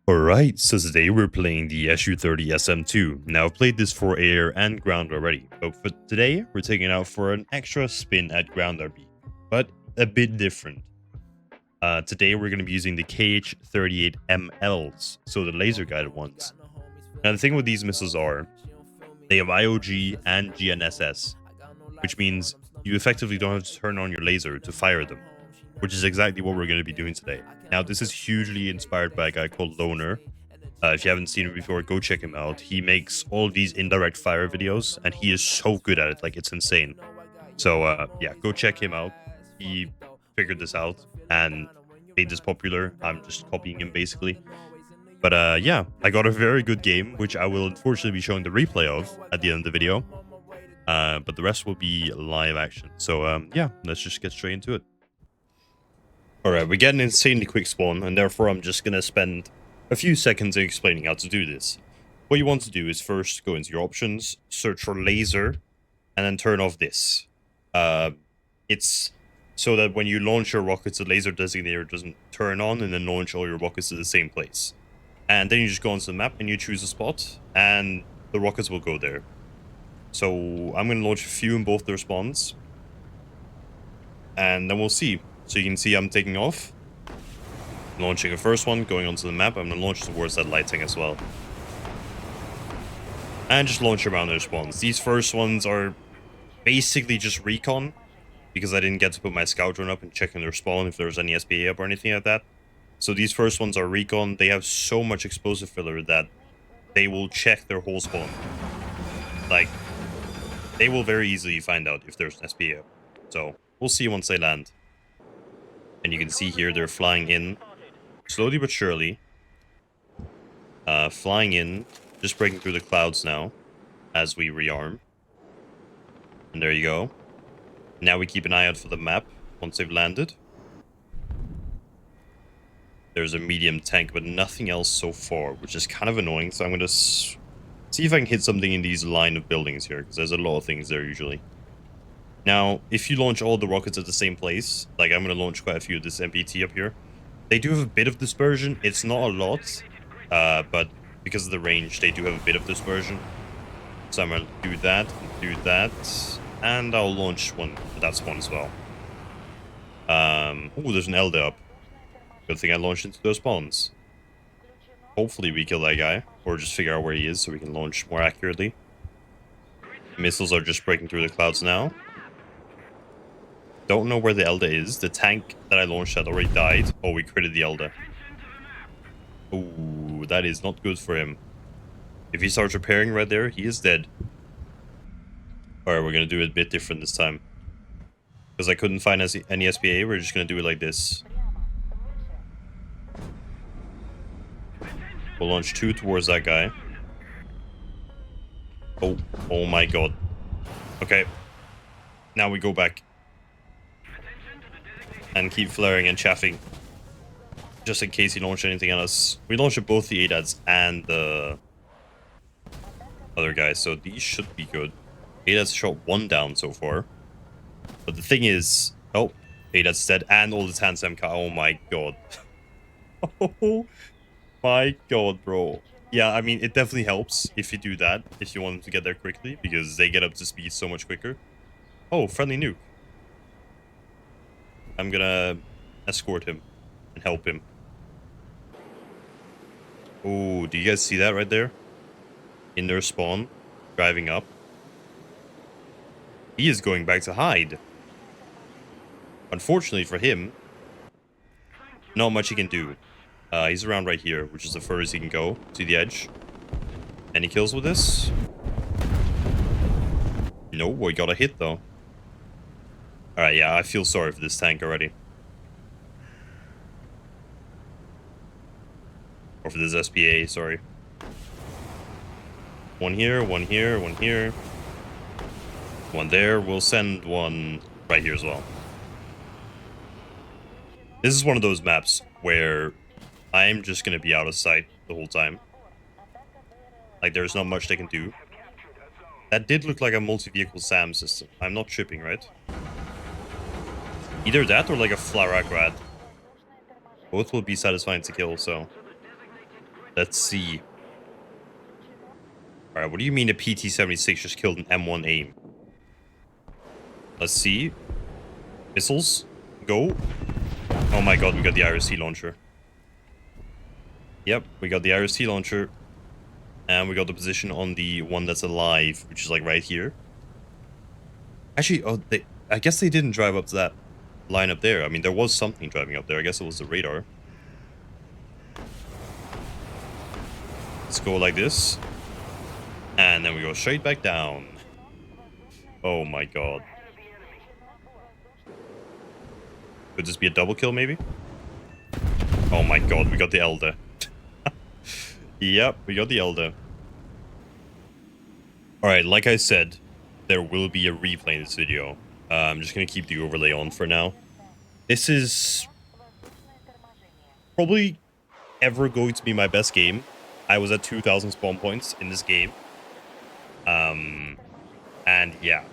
Alright, so today we're playing the SU-30SM2. Now I've played this for air and ground already, but for today we're taking it out for an extra spin at ground RB, but a bit different. Today we're going to be using the KH-38MLs, so the laser guided ones. Now the thing with these missiles are, they have IOG and GNSS, which means you effectively don't have to turn on your laser to fire them, which is exactly what we're going to be doing today. Now this is hugely inspired by a guy called Loner. If you haven't seen him before, go check him out. He makes all these indirect fire videos, and he is so good at it. Like, it's insane. So, yeah, go check him out. He figured this out and made this popular. I'm just copying him, basically. But, yeah, I got a very good game, which I will unfortunately be showing the replay of at the end of the video. But the rest will be live action. So, yeah, let's just get straight into it. Alright, we get an insanely quick spawn, and therefore I'm just gonna spend a few seconds explaining how to do this. What you want to do is first go into your options, search for laser, and then turn off this. It's so that when you launch your rockets, the laser designator doesn't turn on and then launch all your rockets to the same place. And then you just go onto the map and you choose a spot, and the rockets will go there. So I'm going to launch a few in both their spawns, and then we'll see. So you can see I'm taking off. Launching a first one, going onto the map. I'm going to launch towards that lighting as well. And just launch around their spawns. These first ones are basically just recon, because I didn't get to put my scout drone up and check in their spawn if there was any SPA up or anything like that. So these first ones are recon. They have so much explosive filler that they will check their whole spawn. Like, they will very easily find out if there's an SPA up. So we'll see once they land. And you can see here they're flying in. Slowly but surely. Flying in. Just breaking through the clouds now. As we rearm. And there you go. Now we keep an eye out for the map. Once they've landed. There's a medium tank, but nothing else so far. Which is kind of annoying. So I'm going to see if I can hit something in these line of buildings here. Because there's a lot of things there usually. Now, if you launch all the rockets at the same place. Like, I'm going to launch quite a few of this MPT up here. They do have a bit of dispersion. It's not a lot, but because of the range, they do have a bit of dispersion. So I'm going to do that, and I'll launch one at that spawn as well. Oh, there's an Elder up. Good thing I launched into those spawns. Hopefully we kill that guy, or just figure out where he is so we can launch more accurately. Missiles are just breaking through the clouds now. Don't know where the Elder is. The tank that I launched had already died. Oh, we critted the Elder. Ooh, that is not good for him. If he starts repairing right there, he is dead. Alright, we're going to do it a bit different this time. Because I couldn't find any SPA, we're just going to do it like this. We'll launch 2 towards that guy. Oh my god. Okay. Now we go back. And keep flaring and chaffing. Just in case he launched anything at us. We launched both the ADATs and the other guys, so these should be good. ADATs shot 1 down so far. But the thing is... Oh, ADAT's dead, and all the Tansem car. Oh my god. Oh my god, bro. Yeah, I mean, it definitely helps if you do that, if you want them to get there quickly, because they get up to speed so much quicker. Oh, friendly nuke. I'm gonna escort him and help him. Oh, do you guys see that right there? In their spawn, driving up. He is going back to hide. Unfortunately for him, not much he can do. He's around right here, which is the furthest he can go to the edge. Any kills with this? No, we got a hit though. Alright, yeah, I feel sorry for this tank already. Or for this SPA, sorry. One here, one here, one here. One there. We'll send one right here as well. This is one of those maps where I'm just going to be out of sight the whole time. Like, there's not much they can do. That did look like a multi-vehicle SAM system. I'm not tripping, right? Either that or like a Flarak Rad. Both will be satisfying to kill, so... Let's see. Alright, what do you mean a PT-76 just killed an M1 AIM? Let's see. Missiles. Go. Oh my god, we got the IRC launcher. Yep, we got the IRC launcher. And we got the position on the one that's alive, which is like right here. Actually, oh, I guess they didn't drive up to that line up there. I mean, there was something driving up there. I guess it was the radar. Let's go like this. And then we go straight back down. Oh my god. Could this be a double kill, maybe? Oh my god, we got the Elder. Yep, we got the Elder. Alright, like I said, there will be a replay in this video. I'm just going to keep the overlay on for now. This is probably ever going to be my best game. I was at 2,000 spawn points in this game. And yeah,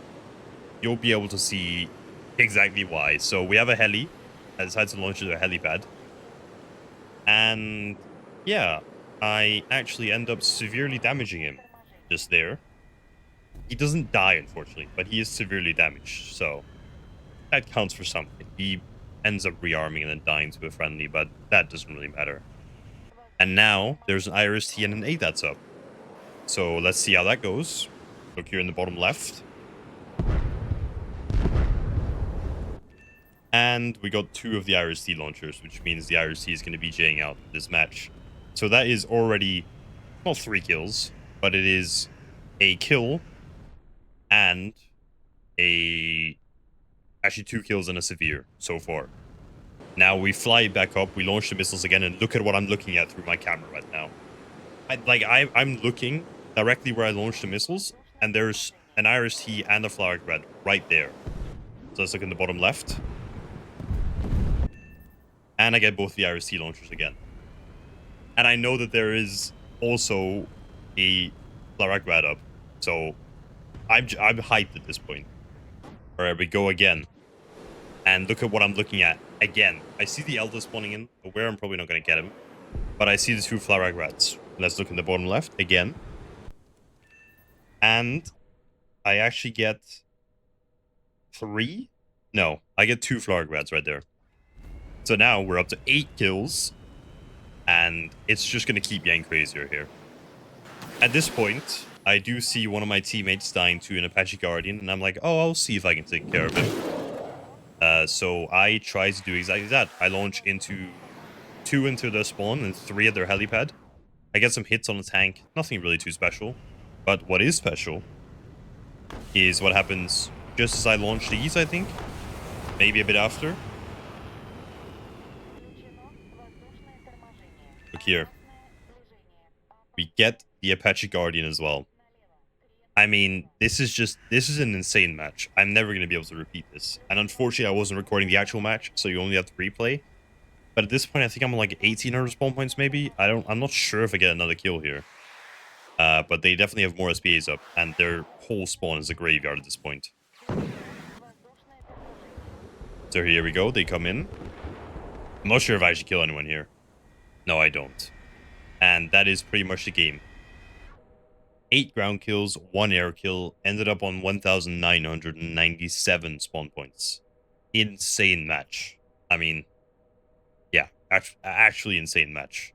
you'll be able to see exactly why. So we have a heli. I decided to launch it at a helipad. And yeah, I actually end up severely damaging him just there. He doesn't die, unfortunately, but he is severely damaged. So that counts for something. He ends up rearming and then dying to a friendly, but that doesn't really matter. And now there's an IRST and an A that's up. So let's see how that goes. Look here in the bottom left. And we got 2 of the IRST launchers, which means the IRST is going to be J'ing out this match. So that is already not 3 kills, but it is a kill and actually 2 kills and a severe so far. Now we fly back up, we launch the missiles again, and look at what I'm looking at through my camera right now. I'm looking directly where I launched the missiles, and there's an IRST and a flag red right there. So let's look in the bottom left. And I get both the IRST launchers again. And I know that there is also a flag red up. So I'm hyped at this point. Alright, we go again. And look at what I'm looking at. Again, I see the Elder spawning in, but where I'm probably not going to get him. But I see the 2 flag rats. Let's look in the bottom left again. And I actually get 3? No, I get 2 flag rats right there. So now we're up to 8 kills. And it's just going to keep getting crazier here. At this point, I do see one of my teammates dying to an Apache Guardian. And I'm like, oh, I'll see if I can take care of him. So I try to do exactly that. I launch into 2 into their spawn and 3 at their helipad. I get some hits on the tank. Nothing really too special. But what is special is what happens just as I launch these, I think. Maybe a bit after. Look here. We get the Apache Guardian as well. I mean, this is an insane match. I'm never going to be able to repeat this. And unfortunately, I wasn't recording the actual match, so you only have to replay. But at this point, I think I'm on like 1,800 spawn points, maybe. I'm not sure if I get another kill here. But they definitely have more SPAs up, and their whole spawn is a graveyard at this point. So here we go. They come in. I'm not sure if I should kill anyone here. No, I don't. And that is pretty much the game. 8 ground kills, 1 air kill, ended up on 1,997 spawn points. Insane match. I mean, yeah, actually insane match.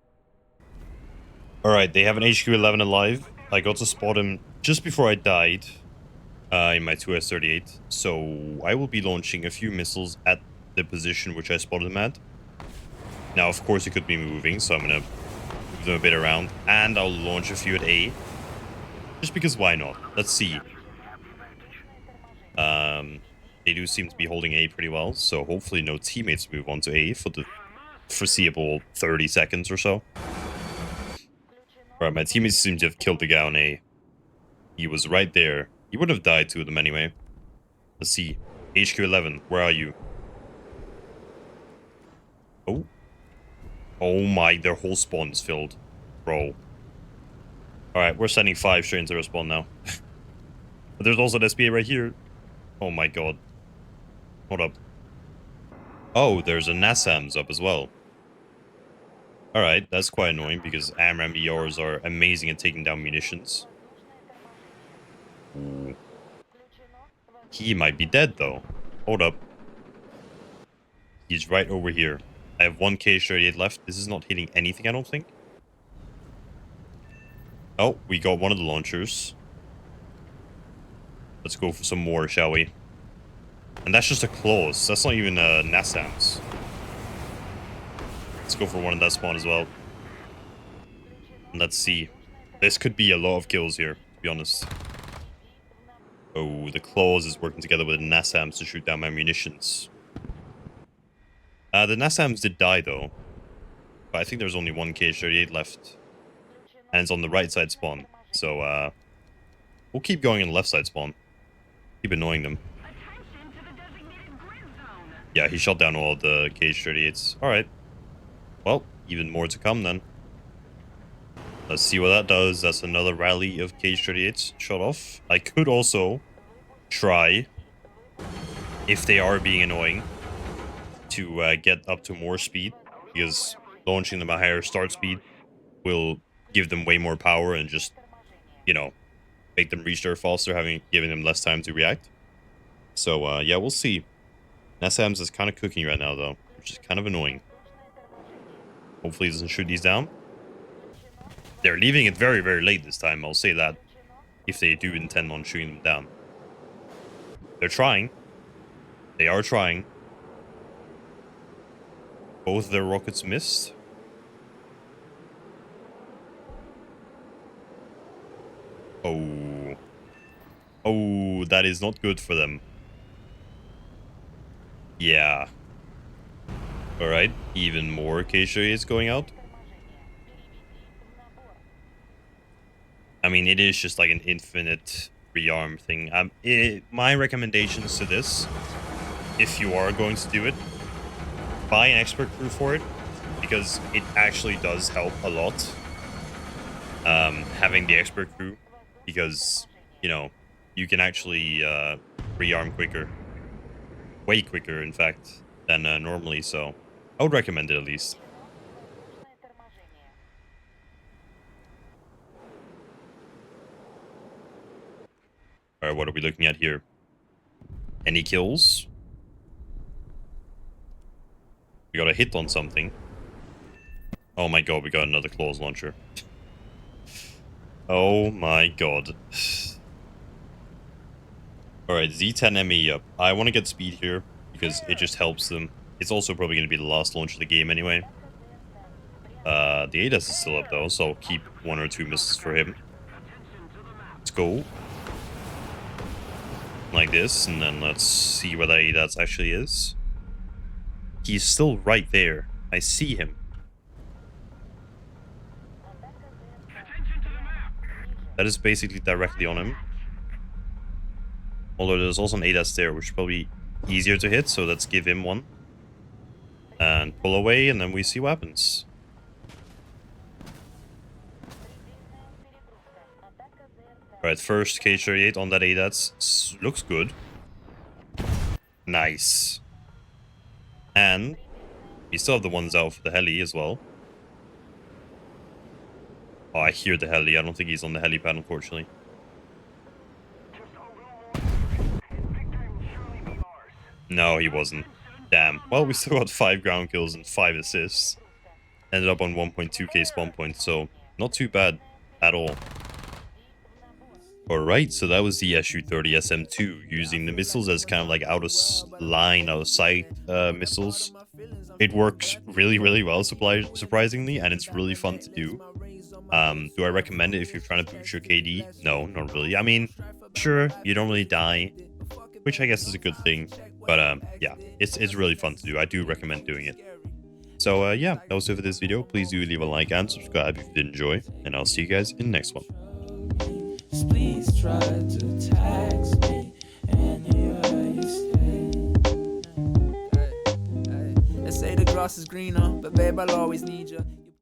Alright, they have an HQ-11 alive. I got to spot him just before I died in my 2S-38. So I will be launching a few missiles at the position which I spotted him at. Now, of course, he could be moving, so I'm going to move them a bit around. And I'll launch a few at A. Just because why not? Let's see. They do seem to be holding A pretty well, so hopefully no teammates move on to A for the foreseeable 30 seconds or so. Alright, my teammates seem to have killed the guy on A. He was right there. He would have died, 2 of them anyway. Let's see. HQ-11, where are you? Oh. Oh my, their whole spawn is filled. Bro. Alright, we're sending 5 straight into their spawn now. But there's also an SPA right here. Oh my god. Hold up. Oh, there's a NASAMS up as well. Alright, that's quite annoying because AMRAAM ERs are amazing at taking down munitions. Ooh. He might be dead though. Hold up. He's right over here. I have 1 KH-38 left. This is not hitting anything, I don't think. Oh, we got one of the launchers. Let's go for some more, shall we? And that's just a close. That's not even NASAMS. Let's go for one in that spawn as well. And let's see. This could be a lot of kills here, to be honest. Oh, the claws is working together with the NASAMS to shoot down my munitions. The NASAMS did die though. But I think there's only 1 KH-38 left. And it's on the right side spawn. So, we'll keep going in the left side spawn. Keep annoying them. Yeah, he shot down all of the KH-38s. Alright. Well, even more to come then. Let's see what that does. That's another rally of KH-38s shot off. I could also try, if they are being annoying, to get up to more speed. Because launching them at higher start speed will give them way more power and just, you know, make them reach there faster, giving them less time to react. So, yeah, we'll see. NASAMS is kind of cooking right now, though, which is kind of annoying. Hopefully he doesn't shoot these down. They're leaving it very, very late this time, I'll say that. If they do intend on shooting them down. They're trying. They are trying. Both their rockets missed. Oh. Oh, that is not good for them. Yeah. Alright, even more KH-38 is going out. I mean, it is just like an infinite rearm thing. My recommendations to this, if you are going to do it, buy an expert crew for it, because it actually does help a lot. Having the expert crew, because, you know, you can actually rearm quicker. Way quicker, in fact, than normally, so I would recommend it at least. Alright, what are we looking at here? Any kills? We got a hit on something. Oh my god, we got another claws launcher. Oh my god. Alright, Z10ME up. I want to get speed here, because it just helps them. It's also probably going to be the last launch of the game anyway. The ADAS is still up though, so keep 1 or 2 misses for him. Let's go. Like this, and then let's see where that ADAS actually is. He's still right there. I see him. That is basically directly on him. Although there's also an ADAS there, which is probably easier to hit, so let's give him one. And pull away, and then we see what happens. Alright, first KH-38 on that ADAS. Looks good. Nice. And we still have the ones out for the heli as well. Oh, I hear the heli. I don't think he's on the helipad, unfortunately. No, he wasn't. Damn. Well, we still got 5 ground kills and 5 assists. Ended up on 1.2k spawn points, so not too bad at all. Alright, so that was the SU-30SM2, using the missiles as kind of like out of line, out of sight missiles. It works really, really well, surprisingly, and it's really fun to do. Do I recommend it if you're trying to boost your KD? No, not really. I mean, sure, you don't really die, which I guess is a good thing. But yeah, it's really fun to do. I do recommend doing it. So yeah, that was it for this video. Please do leave a like and subscribe if you did enjoy, and I'll see you guys in the next one. Please try to tax me, and here you stay. They say the grass is greener, but babe, I'll always need you.